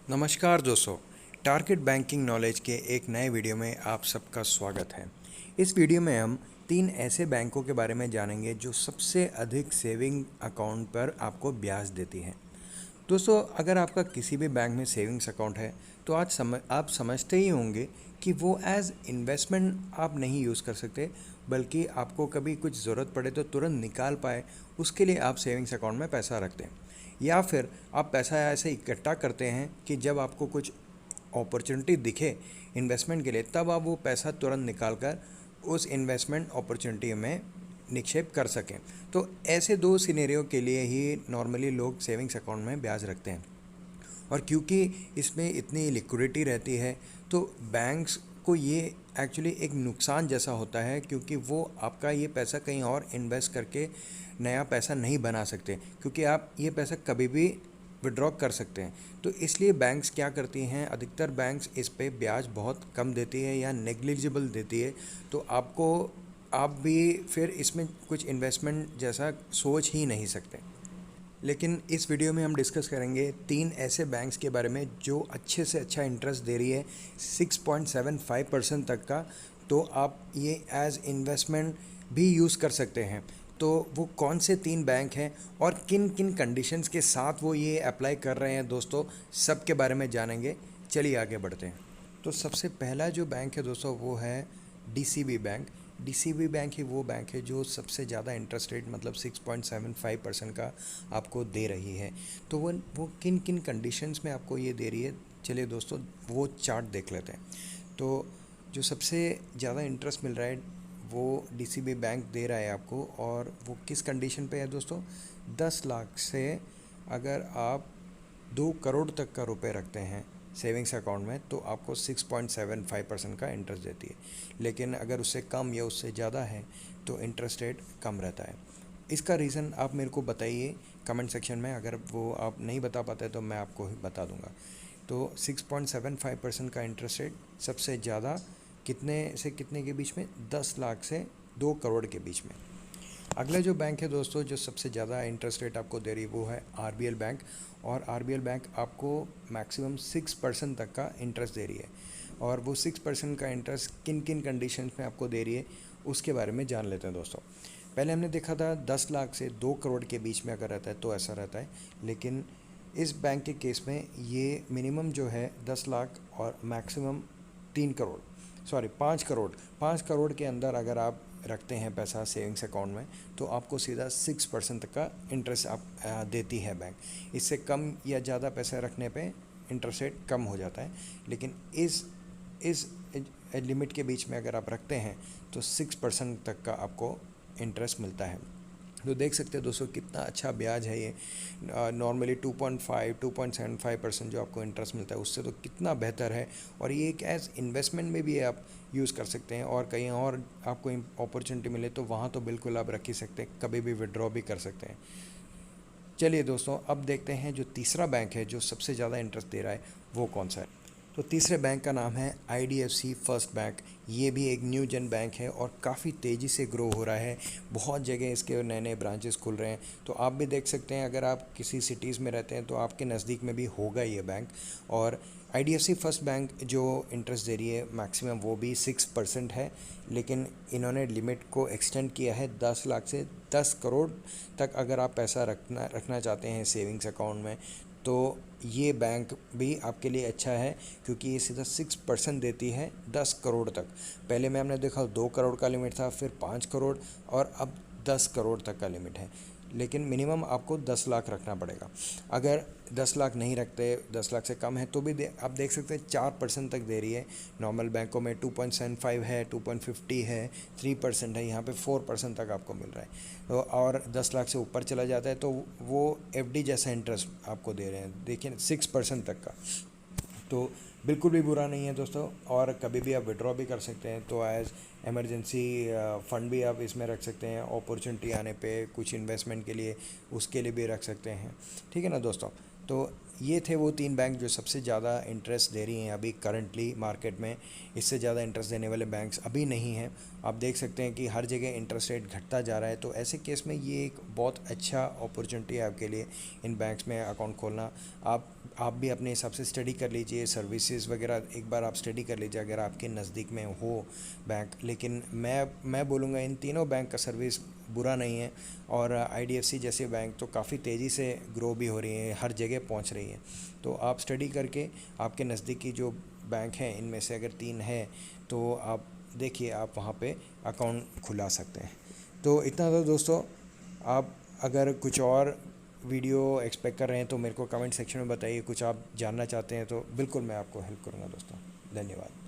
नमस्कार दोस्तों, target banking knowledge के एक नए वीडियो में आप सबका स्वागत है। इस वीडियो में हम 3 ऐसे बैंकों के बारे में जानेंगे जो सबसे अधिक सेविंग अकाउंट पर आपको ब्याज देती हैं। दोस्तों, अगर आपका किसी भी बैंक में सेविंग्स अकाउंट है तो आप समझते ही होंगे कि वो एज इन्वेस्टमेंट आप नहीं यूज़ कर सकते, बल्कि आपको कभी कुछ ज़रूरत पड़े तो तुरंत निकाल पाए, उसके लिए आप सेविंग्स अकाउंट में पैसा रखते हैं। या फिर आप पैसा ऐसे इकट्ठा करते हैं कि जब आपको कुछ अपॉर्चुनिटी दिखे इन्वेस्टमेंट के लिए, तब आप वो पैसा तुरंत निकाल कर उस इन्वेस्टमेंट अपॉर्चुनिटी में निक्षेप कर सकें। तो ऐसे दो सिनेरियो के लिए ही नॉर्मली लोग सेविंग्स अकाउंट में ब्याज रखते हैं। और क्योंकि इसमें इतनी लिक्विडिटी रहती है तो बैंक्स को ये एक्चुअली एक नुकसान जैसा होता है, क्योंकि वो आपका ये पैसा कहीं और इन्वेस्ट करके नया पैसा नहीं बना सकते, क्योंकि आप ये पैसा कभी भी विड्रॉ कर सकते हैं। तो इसलिए बैंक्स क्या करती हैं, अधिकतर बैंक्स इस पे ब्याज बहुत कम देती है या नेग्लिजिबल देती है। तो आप भी फिर इसमें कुछ इन्वेस्टमेंट जैसा सोच ही नहीं सकते। लेकिन इस वीडियो में हम डिस्कस करेंगे 3 ऐसे बैंक्स के बारे में जो अच्छे से अच्छा इंटरेस्ट दे रही है, 6.75% तक का। तो आप ये एज इन्वेस्टमेंट भी यूज़ कर सकते हैं। तो वो कौन से 3 बैंक हैं और किन किन कंडीशंस के साथ वो ये अप्लाई कर रहे हैं दोस्तों, सब के बारे में जानेंगे। चलिए आगे बढ़ते हैं। तो सबसे पहला जो बैंक है दोस्तों वो है डीसीबी बैंक। डीसीबी बैंक ही वो बैंक है जो सबसे ज़्यादा इंटरेस्ट रेट मतलब 6.75% का आपको दे रही है। तो वो किन किन कंडीशंस में आपको ये दे रही है, चलिए दोस्तों वो चार्ट देख लेते हैं। तो जो सबसे ज़्यादा इंटरेस्ट मिल रहा है वो डीसीबी बैंक दे रहा है आपको, और वो किस कंडीशन पे है दोस्तों, 10 लाख से अगर आप 2 करोड़ तक का रुपए रखते हैं सेविंग्स अकाउंट में तो आपको 6.75% का इंटरेस्ट देती है। लेकिन अगर उससे कम या उससे ज़्यादा है तो इंटरेस्ट रेट कम रहता है। इसका रीज़न आप मेरे को बताइए कमेंट सेक्शन में, अगर वो आप नहीं बता पाते तो मैं आपको ही बता दूंगा। तो 6.75% का इंटरेस्ट रेट सबसे ज़्यादा कितने से कितने के बीच में, 10 लाख से 2 करोड़ के बीच में। अगला जो बैंक है दोस्तों जो सबसे ज़्यादा इंटरेस्ट रेट आपको दे रही है वो है आरबीएल बैंक। और आरबीएल बैंक आपको मैक्सिमम 6% तक का इंटरेस्ट दे रही है। और वो 6% का इंटरेस्ट किन किन कंडीशंस में आपको दे रही है उसके बारे में जान लेते हैं दोस्तों। पहले हमने देखा था 10 लाख से 2 करोड़ के बीच में अगर रहता है तो ऐसा रहता है। लेकिन इस बैंक के केस में ये मिनिमम जो है 10 लाख और मैक्सिमम 3 करोड़, सॉरी 5 करोड़, 5 करोड़ के अंदर अगर आप रखते हैं पैसा सेविंग्स अकाउंट में तो आपको सीधा 6% तक का इंटरेस्ट आप देती है बैंक। इससे कम या ज़्यादा पैसा रखने पे इंटरेस्ट रेट कम हो जाता है। लेकिन इस लिमिट के बीच में अगर आप रखते हैं तो 6% तक का आपको इंटरेस्ट मिलता है। तो देख सकते हैं दोस्तों कितना अच्छा ब्याज है ये। नॉर्मली 2.75% जो आपको इंटरेस्ट मिलता है उससे तो कितना बेहतर है। और ये एक एज इन्वेस्टमेंट में भी आप यूज़ कर सकते हैं, और कहीं और आपको अपॉर्चुनिटी मिले तो वहाँ तो बिल्कुल आप रख ही सकते हैं, कभी भी विड्रॉ भी कर सकते हैं। चलिए दोस्तों अब देखते हैं जो तीसरा बैंक है जो सबसे ज़्यादा इंटरेस्ट दे रहा है वो कौन सा है। तो तीसरे बैंक का नाम है आईडीएफसी फर्स्ट बैंक। ये भी एक न्यू जन बैंक है और काफ़ी तेज़ी से ग्रो हो रहा है। बहुत जगह इसके नए नए ब्रांचेस खुल रहे हैं। तो आप भी देख सकते हैं, अगर आप किसी सिटीज़ में रहते हैं तो आपके नज़दीक में भी होगा ये बैंक। और आईडीएफसी फर्स्ट बैंक जो इंटरेस्ट दे रही है मैक्सिमम वो भी 6% है। लेकिन इन्होंने लिमिट को एक्सटेंड किया है 10 लाख से 10 करोड़ तक। अगर आप पैसा रखना चाहते हैं सेविंग्स अकाउंट में तो ये बैंक भी आपके लिए अच्छा है, क्योंकि ये सीधा 6% देती है 10 करोड़ तक। पहले में हमने देखा 2 करोड़ का लिमिट था, फिर 5 करोड़ और अब 10 करोड़ तक का लिमिट है। लेकिन मिनिमम आपको 10 लाख रखना पड़ेगा। अगर 10 लाख नहीं रखते, 10 लाख से कम है तो भी आप देख सकते हैं 4% तक दे रही है। नॉर्मल बैंकों में 2.75 है, 2.50 है, 3% है, यहाँ पे 4% तक आपको मिल रहा है। तो और 10 लाख से ऊपर चला जाता है तो वो एफडी जैसा इंटरेस्ट आपको दे रहे हैं, देखिए 6% तक का। तो बिल्कुल भी बुरा नहीं है दोस्तों, और कभी भी आप विड्रॉ भी कर सकते हैं। तो एज इमरजेंसी फ़ंड भी आप इसमें रख सकते हैं, अपॉर्चुनिटी आने पे कुछ इन्वेस्टमेंट के लिए उसके लिए भी रख सकते हैं। ठीक है ना दोस्तों। तो ये थे वो 3 बैंक जो सबसे ज़्यादा इंटरेस्ट दे रही हैं अभी करंटली मार्केट में। इससे ज़्यादा इंटरेस्ट देने वाले बैंक्स अभी नहीं हैं। आप देख सकते हैं कि हर जगह इंटरेस्ट रेट घटता जा रहा है, तो ऐसे केस में ये एक बहुत अच्छा अपॉर्चुनिटी है आपके लिए इन बैंक्स में अकाउंट खोलना। आप भी अपने हिसाब से स्टडी कर लीजिए, सर्विसेज वगैरह एक बार आप स्टडी कर लीजिए अगर आपके नज़दीक में हो बैंक। लेकिन मैं बोलूँगा इन तीनों बैंक का सर्विस बुरा नहीं है, और आईडीएफसी जैसे बैंक तो काफ़ी तेज़ी से ग्रो भी हो रही हैं, हर जगह पहुंच रही हैं। तो आप स्टडी करके आपके नज़दीकी जो बैंक हैं इनमें से अगर 3 है तो आप देखिए आप वहाँ पे अकाउंट खुला सकते हैं। तो इतना था दोस्तों। आप अगर कुछ और वीडियो एक्सपेक्ट कर रहे हैं तो मेरे को कमेंट सेक्शन में बताइए। कुछ आप जानना चाहते हैं तो बिल्कुल मैं आपको हेल्प करूँगा दोस्तों। धन्यवाद।